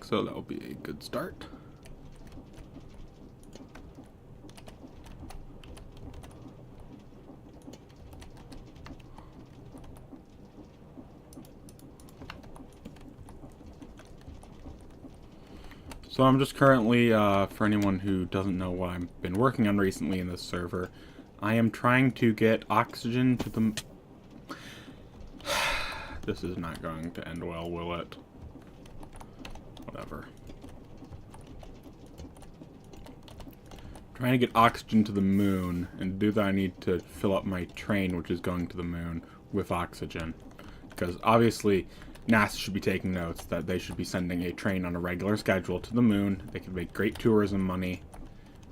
so that will be a good start. So I'm just currently, for anyone who doesn't know what I've been working on recently in this server, I am trying to get oxygen to the... This is not going to end well, will it? Whatever. Trying to get oxygen to the moon, and to do that I need to fill up my train, which is going to the moon, with oxygen. Because obviously, NASA should be taking notes that they should be sending a train on a regular schedule to the moon. They could make great tourism money.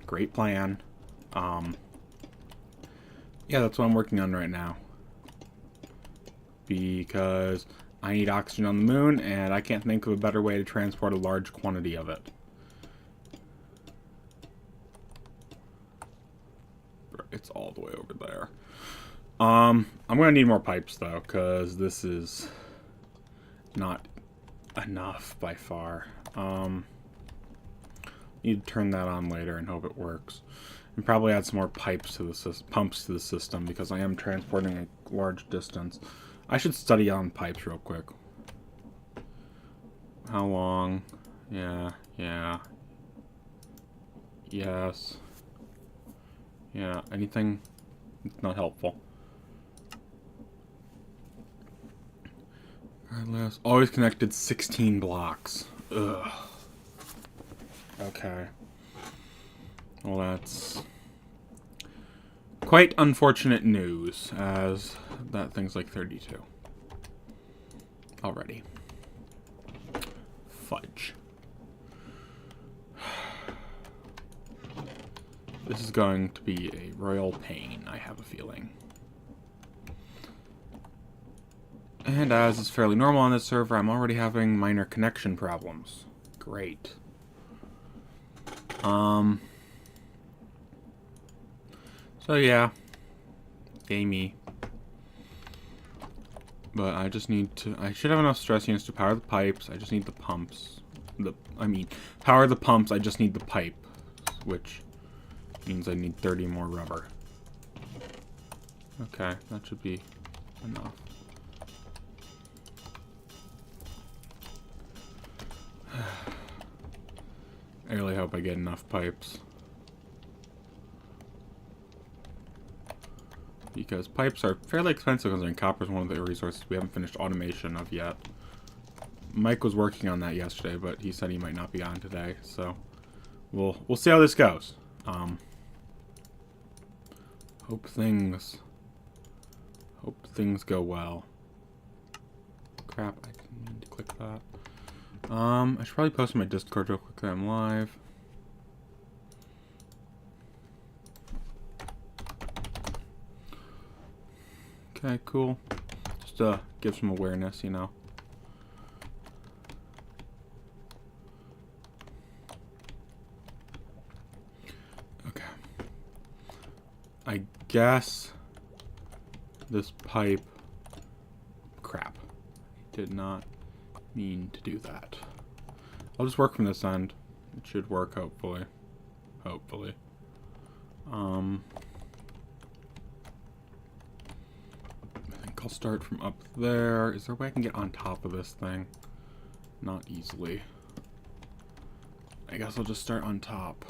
Great plan. Yeah, that's what I'm working on right now. Because I need oxygen on the moon, and I can't think of a better way to transport a large quantity of it. It's all the way over there. I'm gonna need more pipes though, because this is not enough by far. Need to turn that on later and hope it works. And probably add some more pipes to the pumps to the system, because I am transporting a large distance. I should study on pipes real quick. How long? Yeah. Yes. Yeah, anything? It's not helpful. Alright, always connected 16 blocks. Ugh. Okay. Well, that's quite unfortunate news, as that thing's like 32. Already. Fudge. This is going to be a royal pain, I have a feeling. And as is fairly normal on this server, I'm already having minor connection problems. Great. So yeah. Gamey. But I just need to... I should have enough stress units to power the pipes. I just need the pumps. Power the pumps, I just need the pipe. Which means I need 30 more rubber. Okay, that should be enough. I really hope I get enough pipes. Because pipes are fairly expensive, considering copper is one of the resources we haven't finished automation of yet. Mike was working on that yesterday, but he said he might not be on today, so we'll see how this goes. Hope things go well. Crap, I didn't mean to click that. I should probably post on my Discord real quick that I'm live. Okay, cool. Just give some awareness, you know. Okay. I guess this pipe... Crap. I did not mean to do that. I'll just work from this end. It should work, hopefully. Hopefully. I think I'll start from up there. Is there a way I can get on top of this thing? Not easily. I guess I'll just start on top.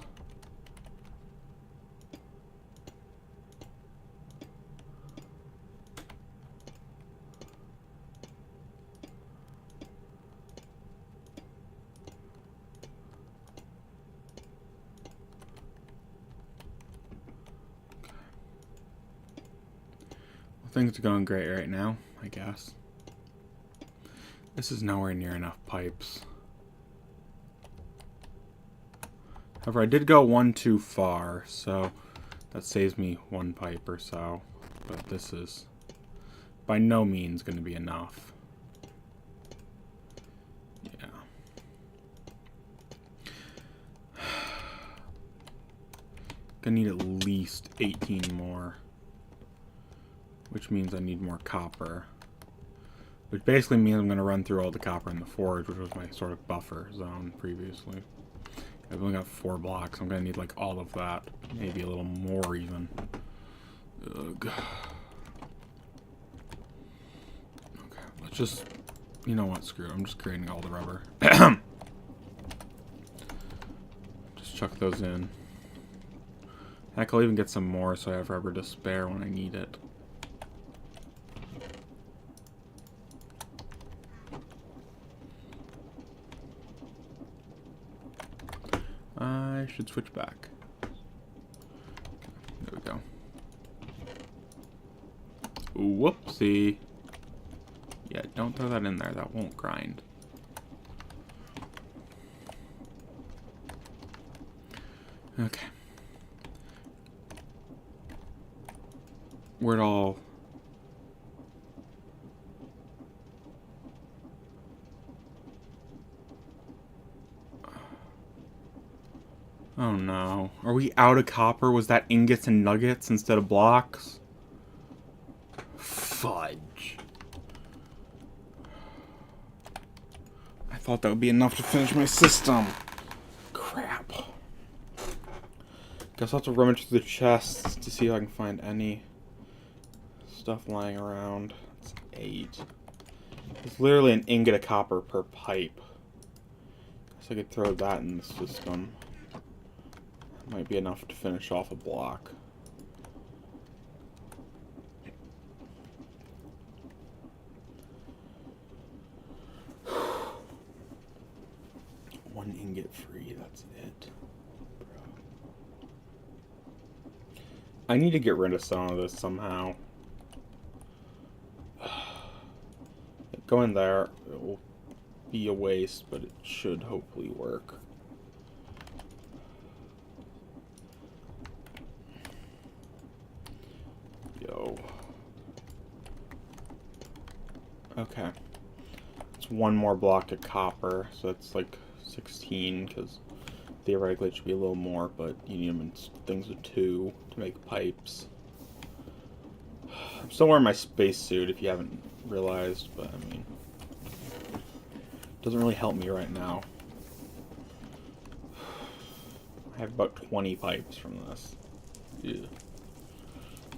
Things are going great right now, I guess. This is nowhere near enough pipes. However, I did go one too far, so that saves me one pipe or so. But this is by no means going to be enough. Yeah. Gonna need at least 18 more. Which means I need more copper. Which basically means I'm going to run through all the copper in the forge, which was my sort of buffer zone previously. I've only got 4 blocks. I'm going to need like all of that. Maybe a little more even. Ugh. Okay, let's just... You know what? Screw it. I'm just creating all the rubber. Just chuck those in. Heck, I'll even get some more so I have rubber to spare when I need it. I should switch back. There we go. Whoopsie. Yeah, don't throw that in there. That won't grind. Okay. Where'd all... Oh no. Are we out of copper? Was that ingots and nuggets instead of blocks? Fudge. I thought that would be enough to finish my system. Crap. Guess I'll have to rummage through the chests to see if I can find any stuff lying around. That's 8. It's literally an ingot of copper per pipe. Guess I could throw that in the system. Might be enough to finish off a block. One ingot free, that's it. Bro. I need to get rid of some of this somehow. Going there, it will be a waste, but it should hopefully work. Okay. It's 1 more block of copper, so that's like 16, because theoretically it should be a little more, but you need them in things of 2 to make pipes. I'm still wearing my spacesuit, if you haven't realized, but I mean, it doesn't really help me right now. I have about 20 pipes from this. Ew.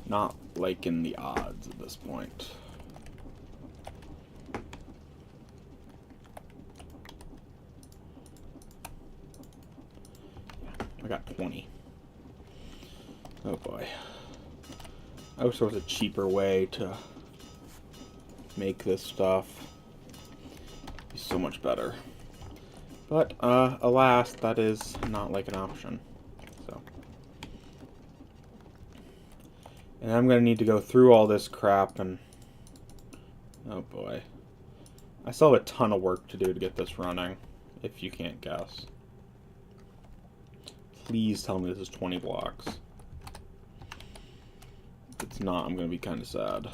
Not liking the odds at this point. I got 20. Oh boy. I wish there was a cheaper way to make this stuff. It'd be so much better. But, alas, that is not like an option. So. And I'm gonna need to go through all this crap and... Oh boy. I still have a ton of work to do to get this running, if you can't guess. Please tell me this is 20 blocks. If it's not, I'm going to be kind of sad.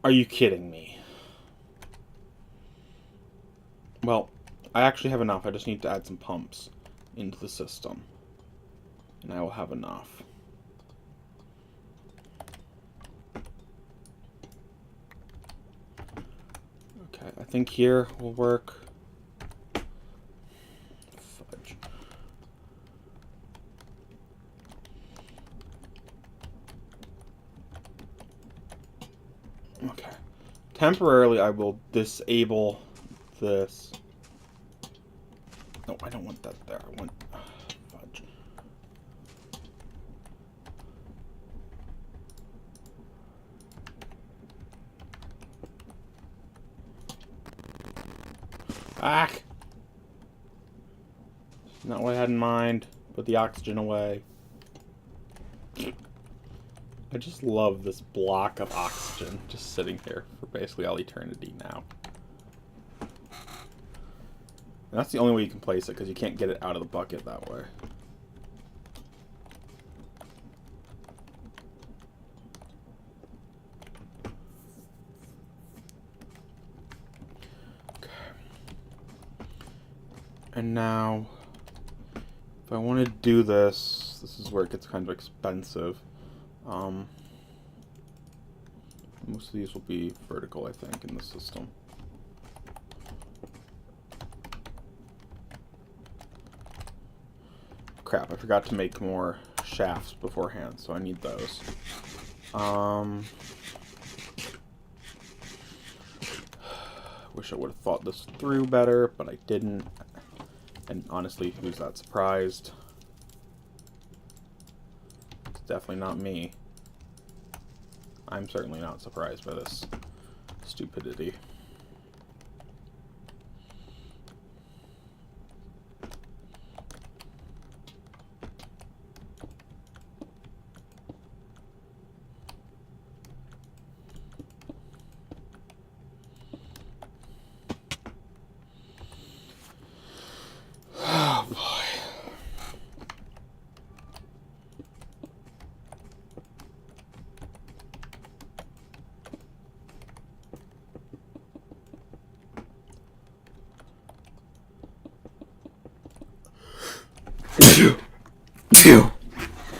Are you kidding me? Well, I actually have enough. I just need to add some pumps into the system. And I will have enough. Okay, I think here will work. Fudge. Okay. Temporarily, I will disable this. No, I don't want that there. I want... fudge. Ah! Not what I had in mind. Put the oxygen away. I just love this block of oxygen just sitting here for basically all eternity now. And that's the only way you can place it, because you can't get it out of the bucket that way. Okay. And now, if I want to do this, this is where it gets kind of expensive. Most of these will be vertical, I think, in the system. Crap, I forgot to make more shafts beforehand, so I need those. Wish I would have thought this through better, but I didn't. And honestly, who's that surprised? It's definitely not me. I'm certainly not surprised by this stupidity. Oh boy.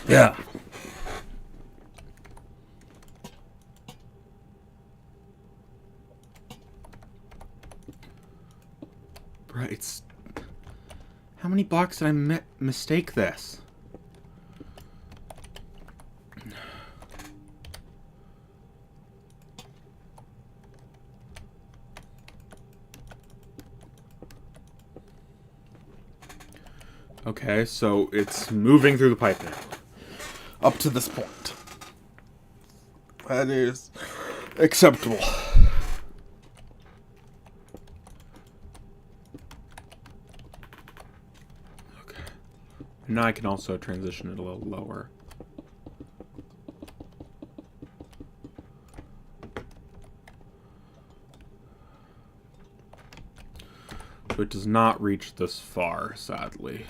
Yeah. Bruh, it's... How many blocks did I mistake this? Okay, so it's moving through the pipe now. Up to this point. That is acceptable. Okay. Now I can also transition it a little lower. So it does not reach this far, sadly.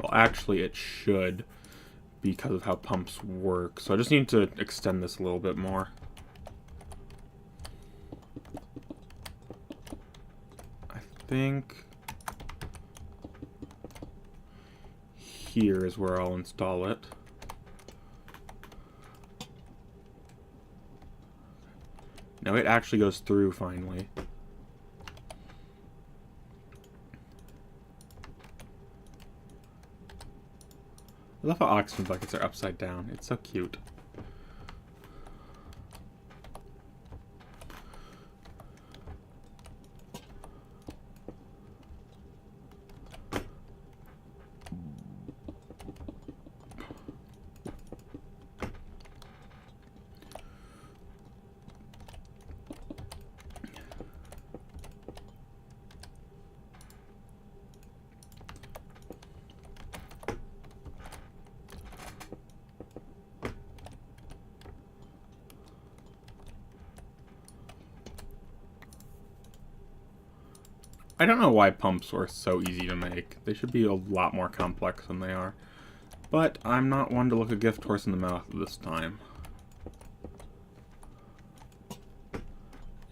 Well, actually, it should, because of how pumps work. So I just need to extend this a little bit more. I think here is where I'll install it. Now it actually goes through finally. I love how oxygen buckets are upside down. It's so cute. I don't know why pumps were so easy to make. They should be a lot more complex than they are. But I'm not one to look a gift horse in the mouth this time.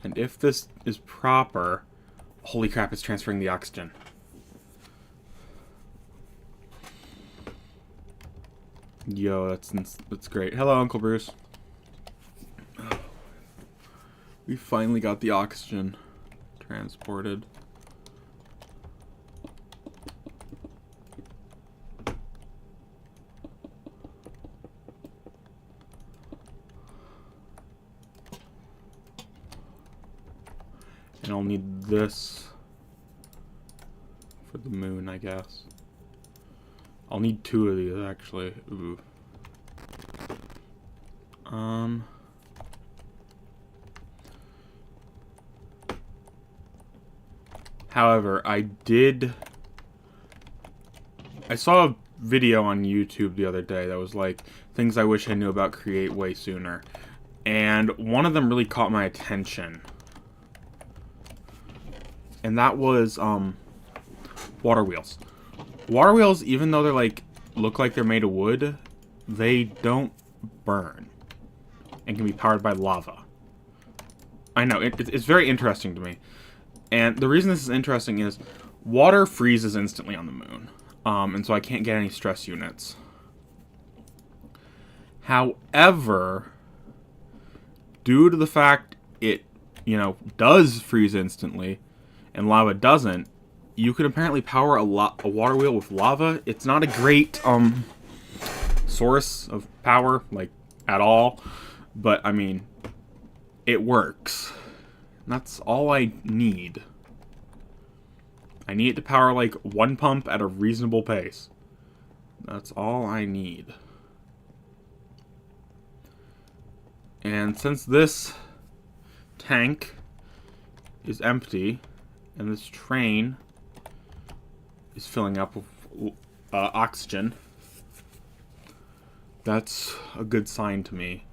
And if this is proper... Holy crap, it's transferring the oxygen. Yo, that's great. Hello, Uncle Bruce. We finally got the oxygen transported. And I'll need this for the moon, I guess. I'll need 2 of these, actually. Ooh. However, I saw video on YouTube the other day that was like, things I wish I knew about Create way sooner. And one of them really caught my attention. And that was, water wheels. Water wheels, even though they're like, look like they're made of wood, they don't burn. And can be powered by lava. I know, it's very interesting to me. And the reason this is interesting is, water freezes instantly on the moon. And so I can't get any stress units. However, due to the fact it, does freeze instantly, and lava doesn't, you can apparently power a water wheel with lava. It's not a great, source of power, like, at all. But, I mean, it works. And that's all I need. I need it to power, like, one pump at a reasonable pace. That's all I need. And since this tank is empty, and this train is filling up with oxygen, that's a good sign to me.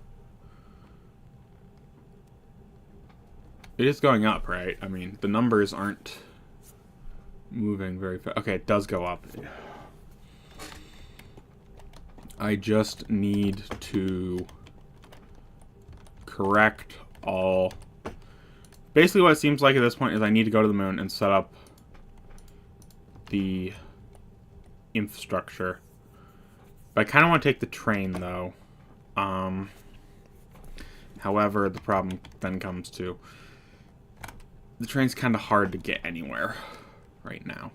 It is going up, right? I mean, the numbers aren't moving very fast. Okay, it does go up. I just need to correct all... Basically what it seems like at this point is I need to go to the moon and set up the infrastructure. But I kind of want to take the train, though. However, the problem then comes to... The train's kind of hard to get anywhere right now.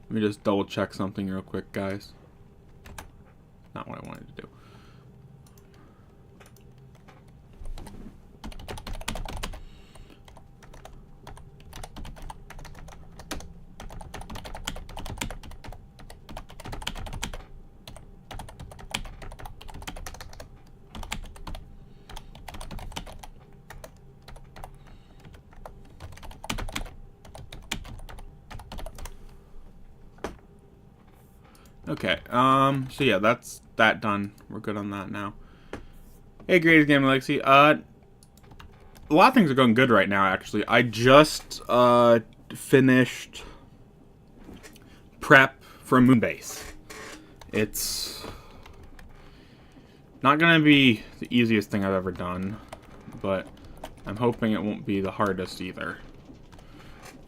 Let me just double check something real quick, guys. Not what I wanted to do. Okay, so yeah, that's that done. We're good on that now. Hey, Greatest Gaming Legacy. A lot of things are going good right now, actually. I just, finished prep for a moon base. It's not gonna be the easiest thing I've ever done, but I'm hoping it won't be the hardest either.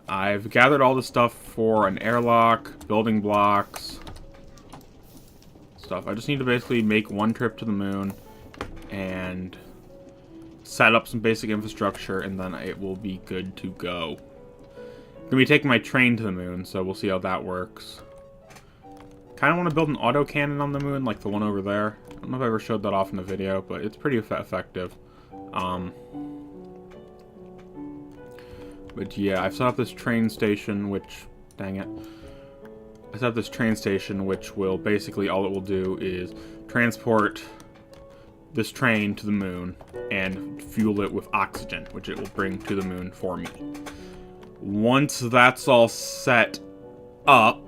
I've gathered all the stuff for an airlock, building blocks, stuff. I just need to basically make one trip to the moon and set up some basic infrastructure, and then it will be good to go. I'm gonna be taking my train to the moon, so we'll see how that works. Kind of want to build an autocannon on the moon, like the one over there. I don't know if I ever showed that off in a video, but it's pretty effective. But yeah, I've set up this train station, which, dang it. I set up this train station, which will basically, all it will do is transport this train to the moon and fuel it with oxygen, which it will bring to the moon for me. Once that's all set up,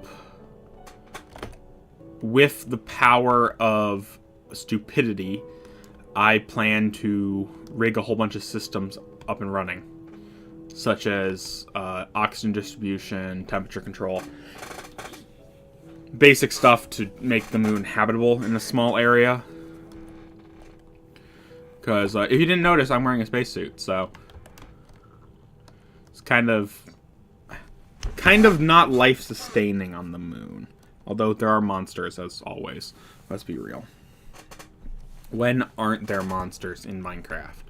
with the power of stupidity, I plan to rig a whole bunch of systems up and running, such as oxygen distribution, temperature control, basic stuff to make the moon habitable in a small area. Because if you didn't notice, I'm wearing a spacesuit, so it's kind of not life-sustaining on the moon. Although there are monsters, as always. Let's be real. When aren't there monsters in Minecraft?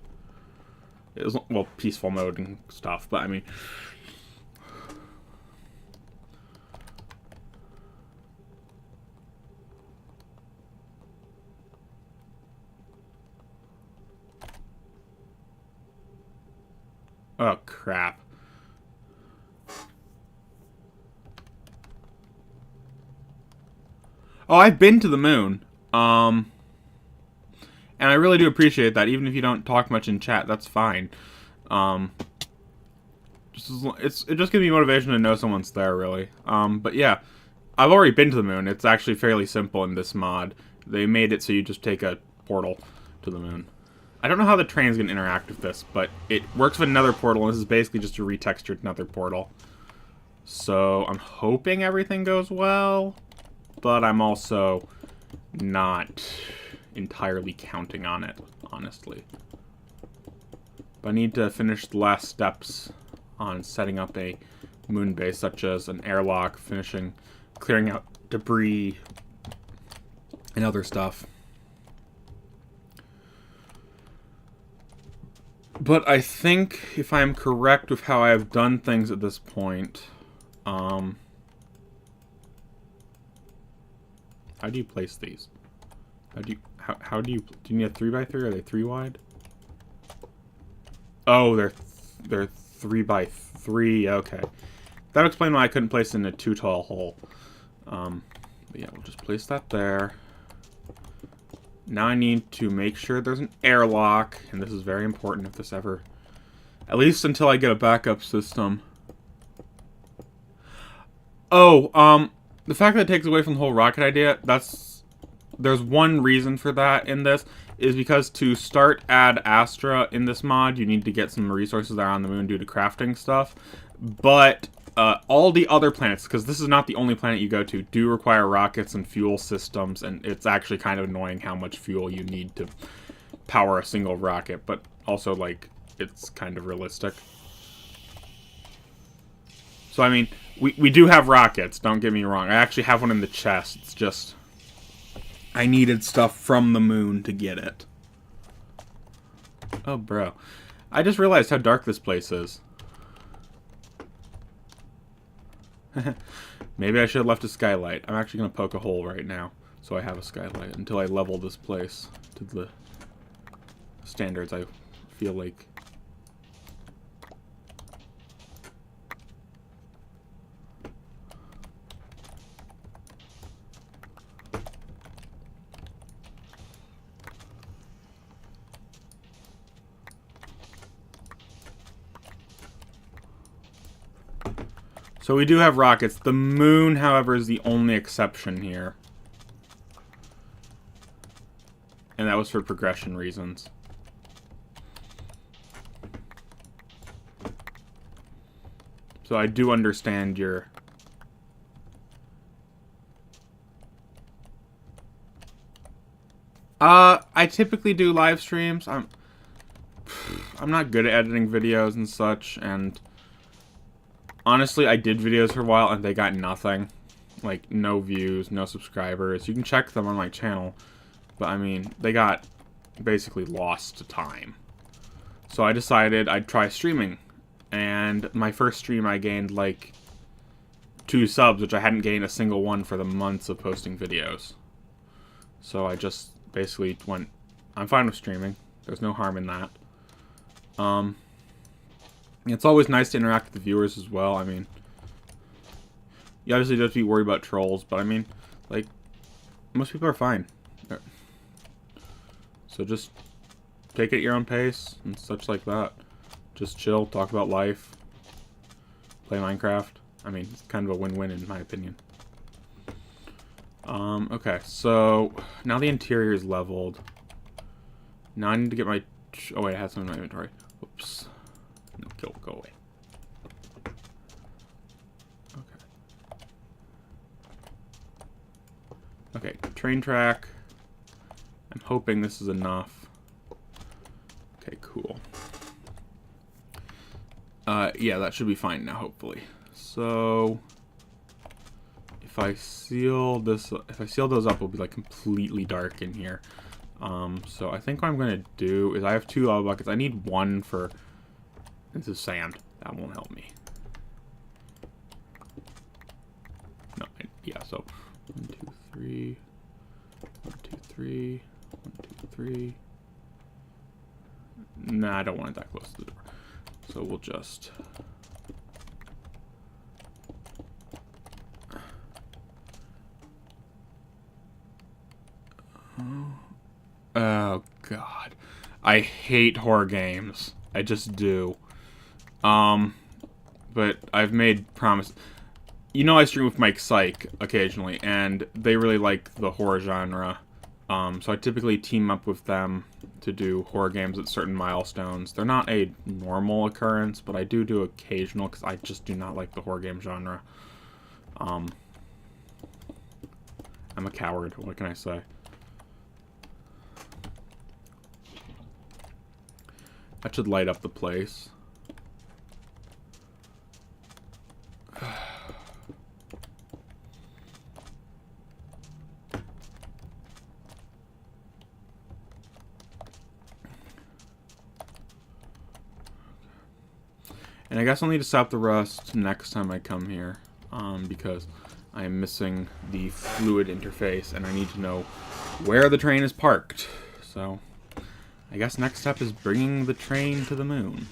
It was, well, peaceful mode and stuff, but I mean... Oh, crap. Oh, I've been to the moon. And I really do appreciate that, even if you don't talk much in chat, that's fine. It just gives me motivation to know someone's there, really. But yeah, I've already been to the moon. It's actually fairly simple in this mod. They made it so you just take a portal to the moon. I don't know how the train's going to interact with this, but it works with another portal, and this is basically just a retextured another portal. So I'm hoping everything goes well, but I'm also not entirely counting on it, honestly. But I need to finish the last steps on setting up a moon base, such as an airlock, clearing out debris, and other stuff. But I think, if I am correct with how I have done things at this point, how do you place these? Do you need a 3x3? Are they 3 wide? Oh, they're 3x3. Okay, that would explain why I couldn't place it in a too tall hole. But yeah, we'll just place that there. Now I need to make sure there's an airlock, and this is very important if this ever, at least until I get a backup system. Oh, the fact that it takes away from the whole rocket idea, there's one reason for that in this, is because to start Ad Astra in this mod, you need to get some resources that are on the moon due to crafting stuff. But all the other planets, because this is not the only planet you go to, do require rockets and fuel systems, and it's actually kind of annoying how much fuel you need to power a single rocket, but also, like, it's kind of realistic. So, I mean, we do have rockets, don't get me wrong. I actually have one in the chest. It's just I needed stuff from the moon to get it. Oh, bro. I just realized how dark this place is. Maybe I should have left a skylight. I'm actually going to poke a hole right now, so I have a skylight until I level this place to the standards I feel like. So we do have rockets. The moon, however, is the only exception here. And that was for progression reasons. So I do understand your... I typically do live streams. I'm not good at editing videos and such, and... honestly, I did videos for a while, and they got nothing. Like, no views, no subscribers. You can check them on my channel. But, I mean, they got basically lost to time. So I decided I'd try streaming. And my first stream, I gained, like, 2 subs, which I hadn't gained a single one for the months of posting videos. So I just basically went, I'm fine with streaming. There's no harm in that. It's always nice to interact with the viewers as well. I mean, you obviously don't have to be worried about trolls, but I mean, like, most people are fine. So just take it at your own pace and such like that. Just chill, talk about life, play Minecraft. I mean, it's kind of a win-win in my opinion. Okay, so now the interior is leveled. Now I need to get my... oh wait, I have some in my inventory. Whoops. No, go away. Okay. Okay, train track. I'm hoping this is enough. Okay, cool. Yeah, that should be fine now, hopefully. So, if I seal this, if I seal those up, it'll be like completely dark in here. So I think what I'm gonna do is I have 2 lava buckets. I need 1 for... this is sand. That won't help me. No, yeah, so 1, 2, 3. 1, 2, 3. 1, 2, 3. Nah, I don't want it that close to the door. So we'll just... oh, God. I hate horror games. I just do. But I've made promise. You know I stream with Mike Psych occasionally, and they really like the horror genre. So I typically team up with them to do horror games at certain milestones. They're not a normal occurrence, but I do occasional, because I just do not like the horror game genre. I'm a coward, what can I say? That should light up the place. And I guess I'll need to stop the rust next time I come here, because I am missing the fluid interface, and I need to know where the train is parked. So, I guess next step is bringing the train to the moon.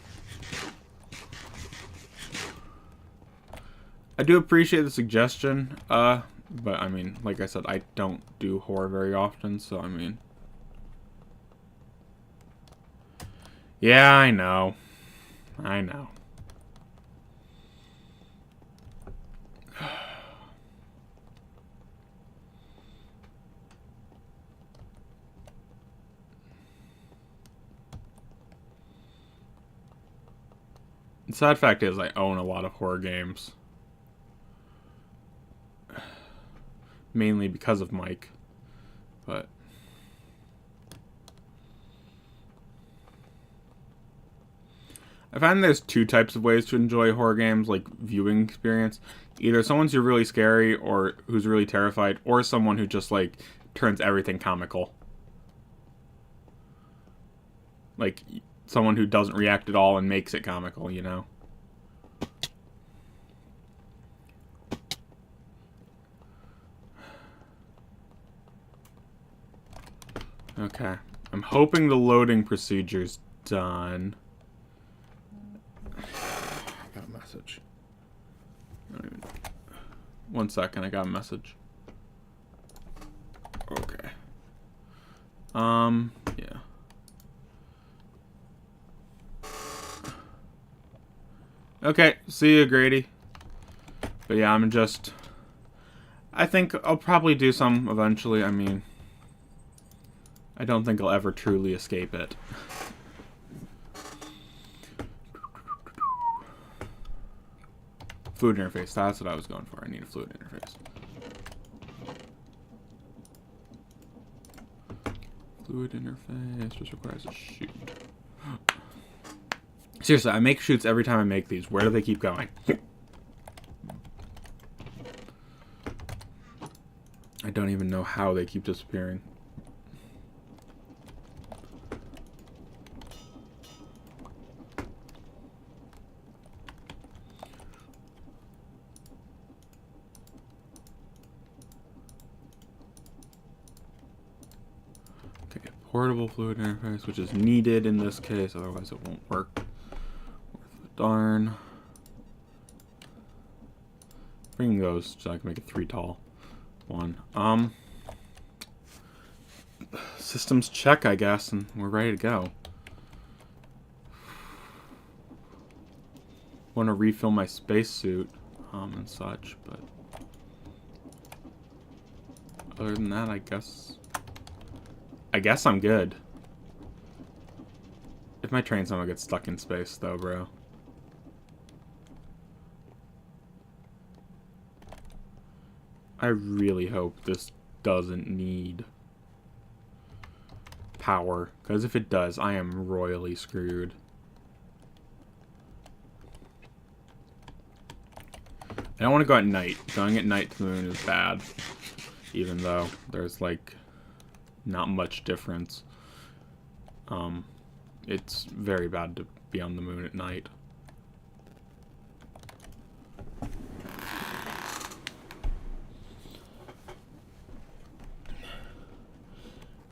I do appreciate the suggestion, but I mean, like I said, I don't do horror very often, so I mean... Yeah, I know. I know. The sad fact is I own a lot of horror games. Mainly because of Mike. But... I find there's two types of ways to enjoy horror games, like viewing experience. Either someone who's really scary or who's really terrified, or someone who just like turns everything comical. Like someone who doesn't react at all and makes it comical, you know? Okay. I'm hoping the loading procedure's done. I got a message. One second, I got a message. Okay. Yeah. Okay, see you, Grady. But yeah, I think I'll probably do some eventually. I mean, I don't think I'll ever truly escape it. Fluid interface, that's what I was going for. I need a fluid interface. Fluid interface just requires a chute. Seriously, I make chutes every time I make these. Where do they keep going? I don't even know how they keep disappearing. Okay, portable fluid interface, which is needed in this case, otherwise it won't work. Worth the darn. Bring those so I can make it 3 tall. 1. Systems check, I guess, and we're ready to go. Want to refill my spacesuit, and such, but other than that, I guess I'm good. If my train somehow gets stuck in space, though, bro. I really hope this doesn't need power, because if it does, I am royally screwed. I don't want to go at night. Going at night to the moon is bad, even though there's like not much difference. It's very bad to be on the moon at night.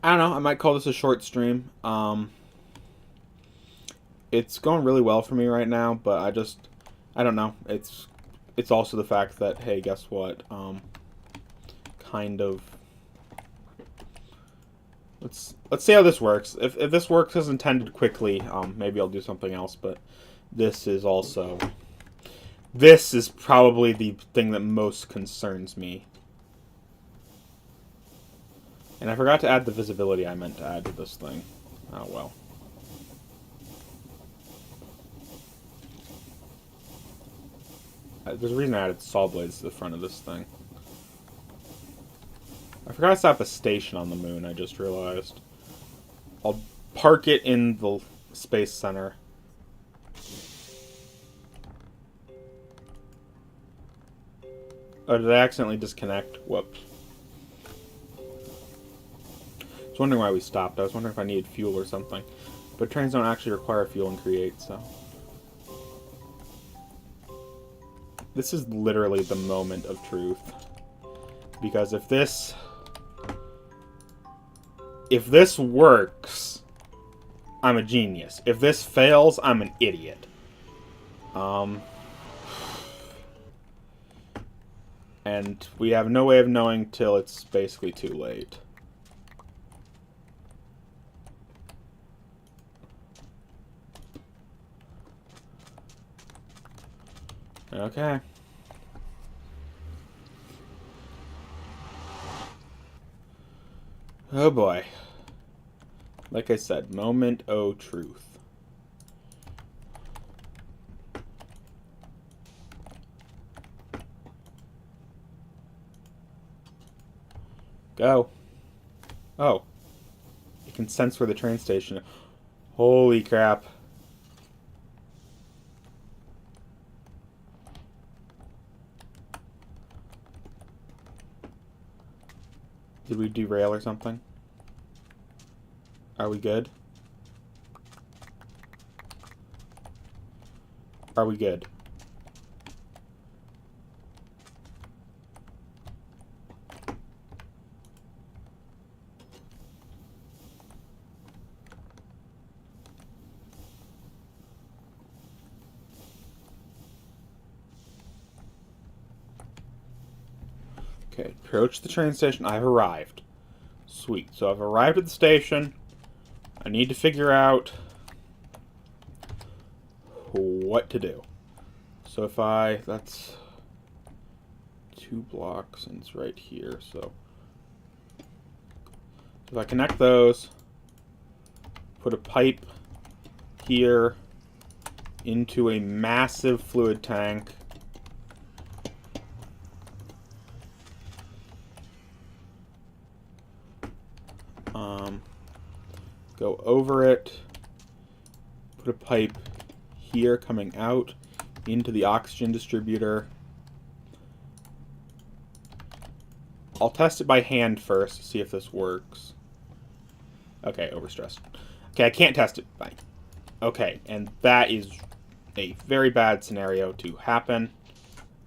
I don't know, I might call this a short stream. It's going really well for me right now, but I don't know. It's also the fact that, hey, guess what? Kind of, Let's see how this works. If this works as intended quickly, maybe I'll do something else, but this is also... This is probably the thing that most concerns me. And I forgot to add the visibility I meant to add to this thing. Oh well. There's a reason I added saw blades to the front of this thing. I forgot to set up a station on the moon, I just realized. I'll park it in the space center. Oh, did I accidentally disconnect? Whoops. I was wondering why we stopped. I was wondering if I needed fuel or something. But trains don't actually require fuel and create, so... This is literally the moment of truth. Because if this works, I'm a genius. If this fails, I'm an idiot. And we have no way of knowing till it's basically too late. Okay. Oh boy. Like I said, moment o' truth. Go. Oh. You can sense where the train station is. Holy crap. Did we derail or something? Are we good? Are we good? Okay, approach the train station. I've arrived. Sweet. So I've arrived at the station. I need to figure out what to do. So if that's 2 blocks and it's right here, so if I connect those, put a pipe here into a massive fluid tank, go over it, put a pipe here coming out into the oxygen distributor. I'll test it by hand first to see if this works. Okay, overstressed. Okay, I can't test it by... Okay, and that is a very bad scenario to happen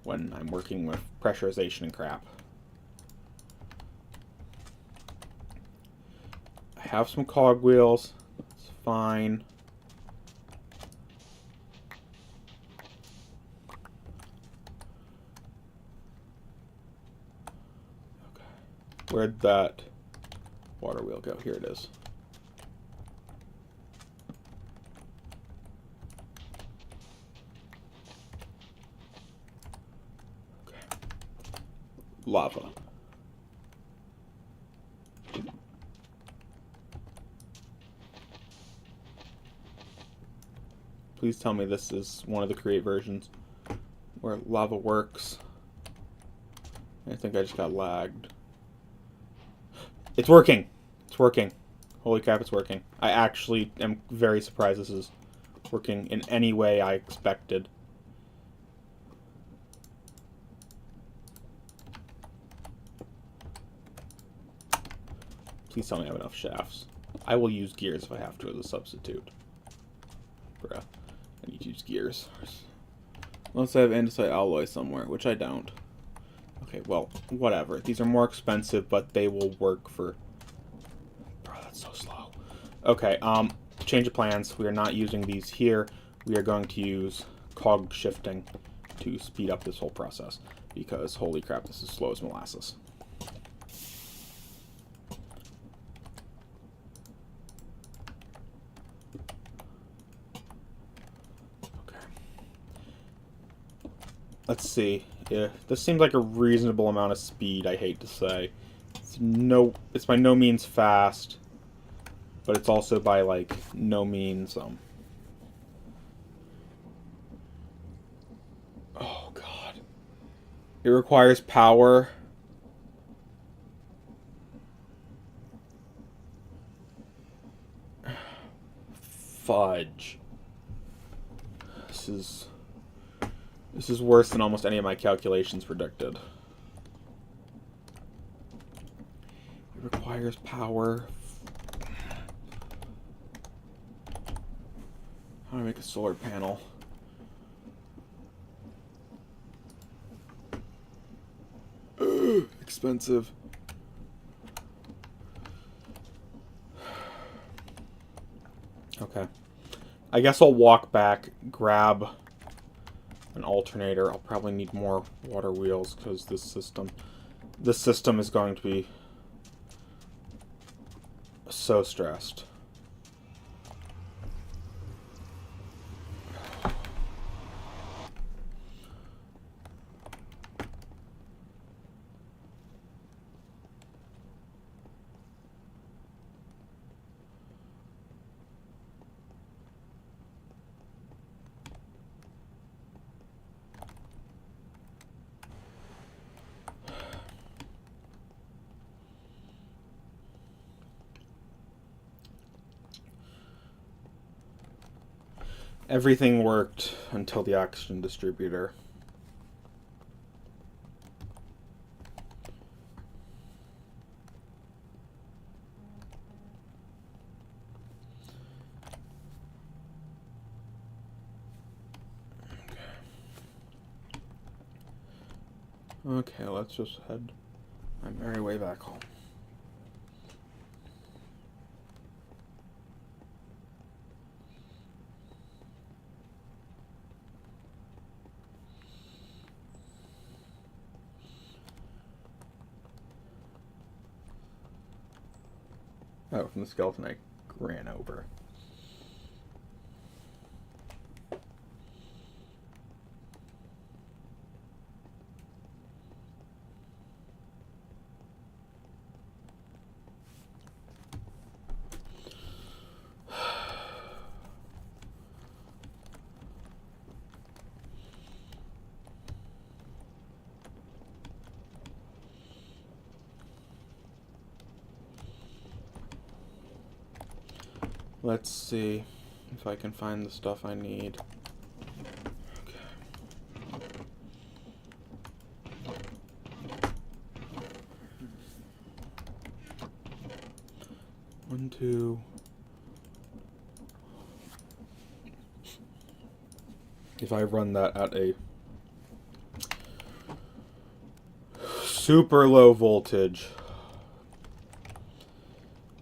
when I'm working with pressurization and crap. I have some cogwheels. That's fine. Okay. Where'd that water wheel go? Here it is. Okay. Lava. Please tell me this is one of the create versions where lava works. I think I just got lagged. It's working! It's working. Holy crap, it's working. I actually am very surprised this is working in any way I expected. Please tell me I have enough shafts. I will use gears if I have to as a substitute. Bruh. I need to use gears. Unless I have andesite alloy somewhere, which I don't. Okay, well, whatever. These are more expensive, but they will work for... Bro, that's so slow. Okay, change of plans. We are not using these here. We are going to use cog shifting to speed up this whole process. Because, holy crap, this is slow as molasses. let's see. Yeah, this seems like a reasonable amount of speed, I hate to say. It's by no means fast, but it's also by, like, no means, oh, God. It requires power. Fudge. This is worse than almost any of my calculations predicted. It requires power. How do I make a solar panel? Ugh, expensive. Okay. I guess I'll walk back, grab an alternator. I'll probably need more water wheels because this system is going to be so stressed. Everything worked until the oxygen distributor. Okay, let's just head my merry way back home. Oh, from the skeleton I ran over. Let's see if I can find the stuff I need. Okay. 1, 2. If I run that at a super low voltage,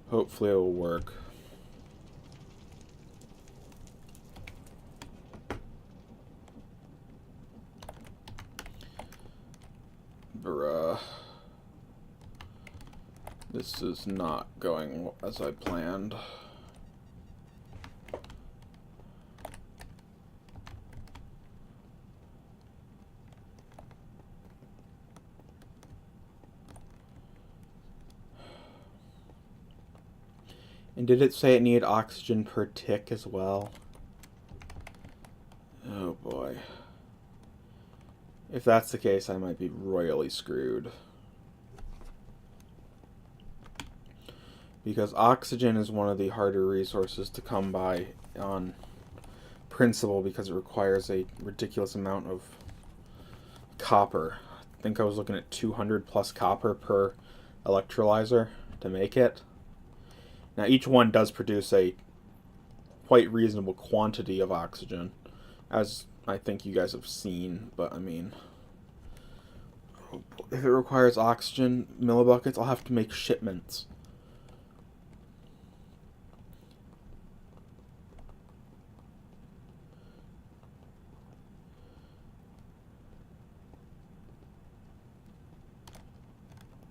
hopefully it will work. Bruh. This is not going as I planned. And did it say it needed oxygen per tick as well? Oh boy. If that's the case, I might be royally screwed. Because oxygen is one of the harder resources to come by on principle because it requires a ridiculous amount of copper. I think I was looking at 200 plus copper per electrolyzer to make it. Now each one does produce a quite reasonable quantity of oxygen, as I think you guys have seen, but I mean, if it requires oxygen millibuckets, I'll have to make shipments.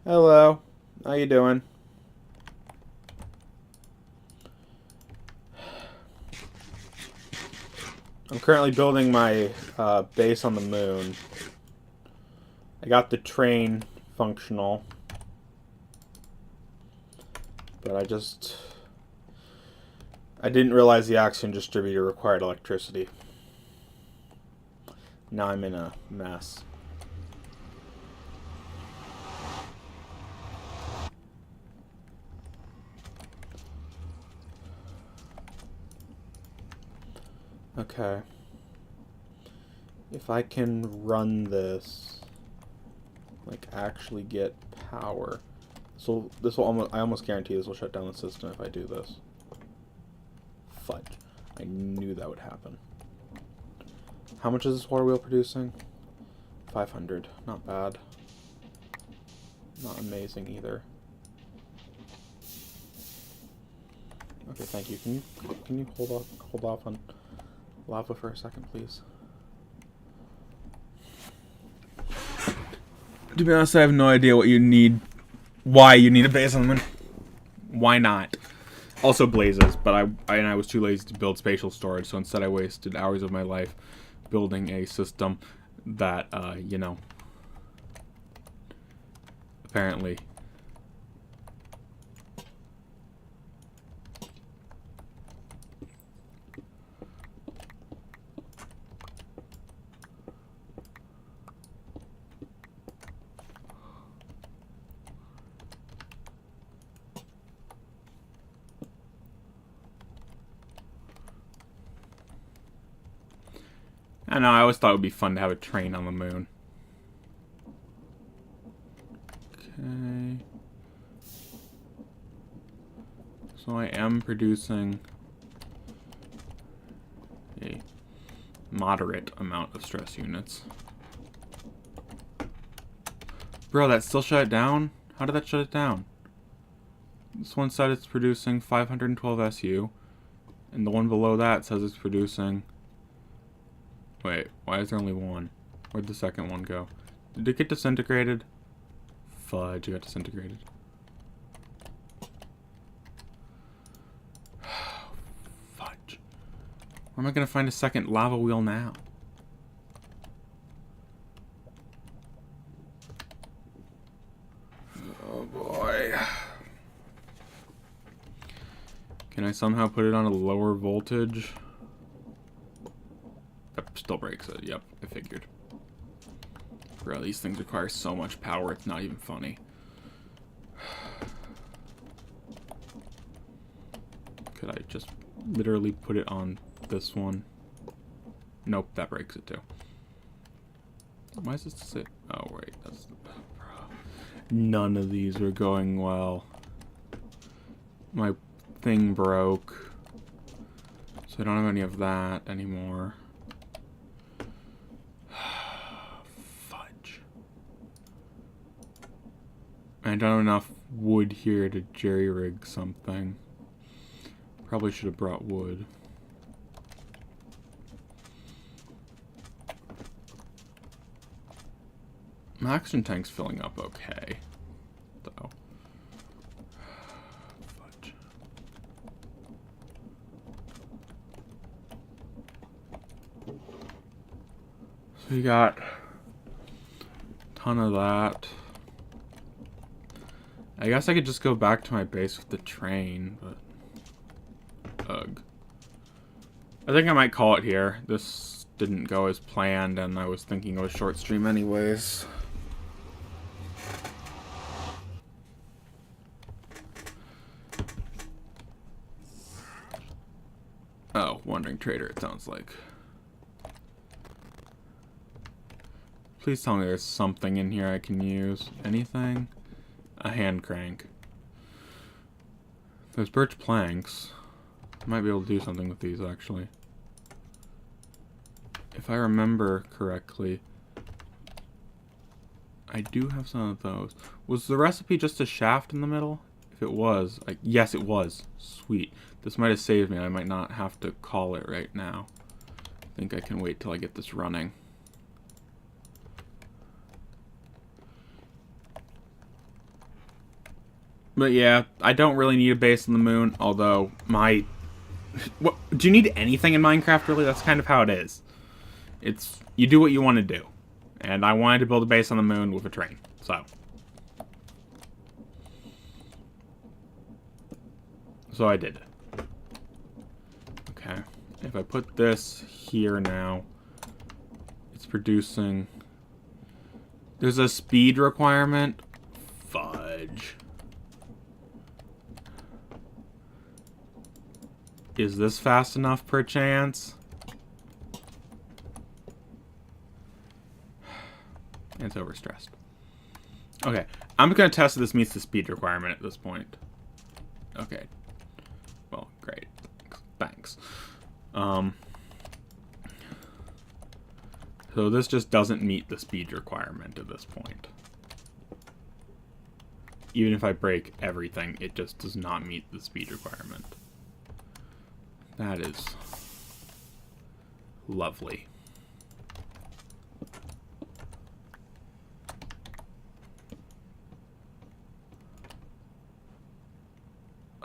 Hello, how you doing? I'm currently building my base on the moon. I got the train functional. But I didn't realize the oxygen distributor required electricity. Now I'm in a mess. Okay. If I can run this, like actually get power. So this will I almost guarantee this will shut down the system if I do this. Fudge. I knew that would happen. How much is this water wheel producing? 500. Not bad. Not amazing either. Okay, thank you. Can you hold off on lava for a second, please? To be honest, I have no idea what you need. Why you need a base on the moon? Why not? Also blazes, but I was too lazy to build spatial storage, so instead I wasted hours of my life building a system that, you know, apparently I know, I always thought it would be fun to have a train on the moon. Okay. So I am producing a moderate amount of stress units. Bro, that still shut it down? How did that shut it down? This one said it's producing 512 SU, and the one below that says it's producing... Wait, why is there only one? Where'd the second one go? Did it get disintegrated? Fudge, it got disintegrated. Fudge. Where am I gonna find a second lava wheel now? Oh boy. Can I somehow put it on a lower voltage? That still breaks it. Yep, I figured. Bro, these things require so much power, it's not even funny. Could I just literally put it on this one? Nope, that breaks it too. Why is this sit? Oh, wait. That's the... Bro. None of these are going well. My thing broke. So I don't have any of that anymore. I don't have enough wood here to jerry-rig something. Probably should have brought wood. My oxygen tank's filling up okay, though. Fudge. So you got a ton of that. I guess I could just go back to my base with the train, but... Ugh. I think I might call it here. This didn't go as planned, and I was thinking of a short stream anyways. Oh, Wandering Trader, it sounds like. Please tell me there's something in here I can use. Anything? A hand crank. There's birch planks. I might be able to do something with these, actually. If I remember correctly, I do have some of those. Was the recipe just a shaft in the middle? If it was, yes, it was. Sweet. This might have saved me. I might not have to call it right now. I think I can wait till I get this running. But yeah, I don't really need a base on the moon, although my... What, do you need anything in Minecraft, really? That's kind of how it is. It's... You do what you want to do. And I wanted to build a base on the moon with a train. So I did it. Okay. If I put this here now, it's producing... There's a speed requirement. Fudge. Is this fast enough, perchance? It's overstressed. Okay, I'm going to test if this meets the speed requirement at this point. Okay. Well, great. Thanks. So this just doesn't meet the speed requirement at this point. Even if I break everything, it just does not meet the speed requirement. That is lovely.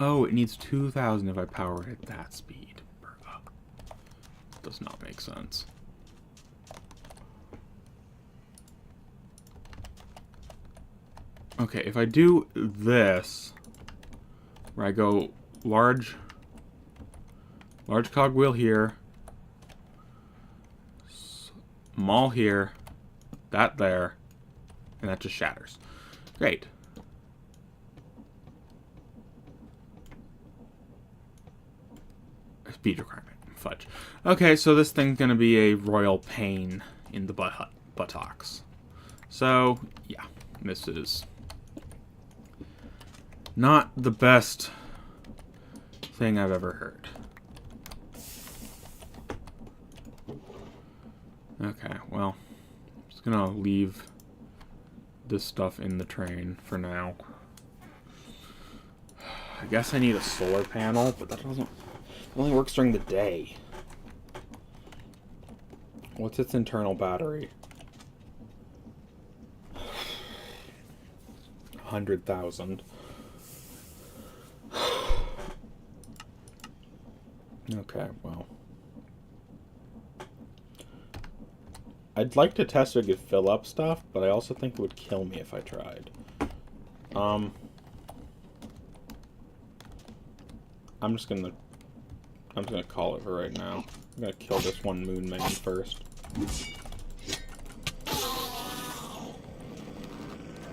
Oh, it needs 2,000 if I power it at that speed. Does not make sense. Okay, if I do this, where I go large cogwheel here, small here, that there, and that just shatters. Great. Speed requirement. Fudge. Okay, so this thing's gonna be a royal pain in the buttocks. So, yeah, this is not the best thing I've ever heard. Okay, well, I'm just gonna leave this stuff in the train for now. I guess I need a solar panel, but that doesn't... It only works during the day. What's its internal battery? 100,000. Okay, well. I'd like to test if it could fill up stuff, but I also think it would kill me if I tried. I'm just gonna call it for right now. I'm gonna kill this one moon man first.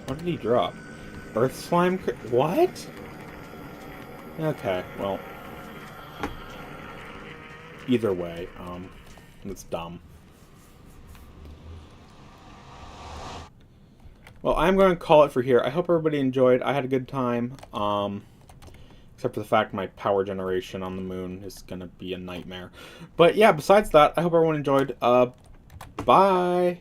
What did he drop? Earth slime? What? Okay, well. Either way, it's dumb. Well, I'm going to call it for here. I hope everybody enjoyed. I had a good time. Except for the fact my power generation on the moon is going to be a nightmare. But yeah, besides that, I hope everyone enjoyed. Bye!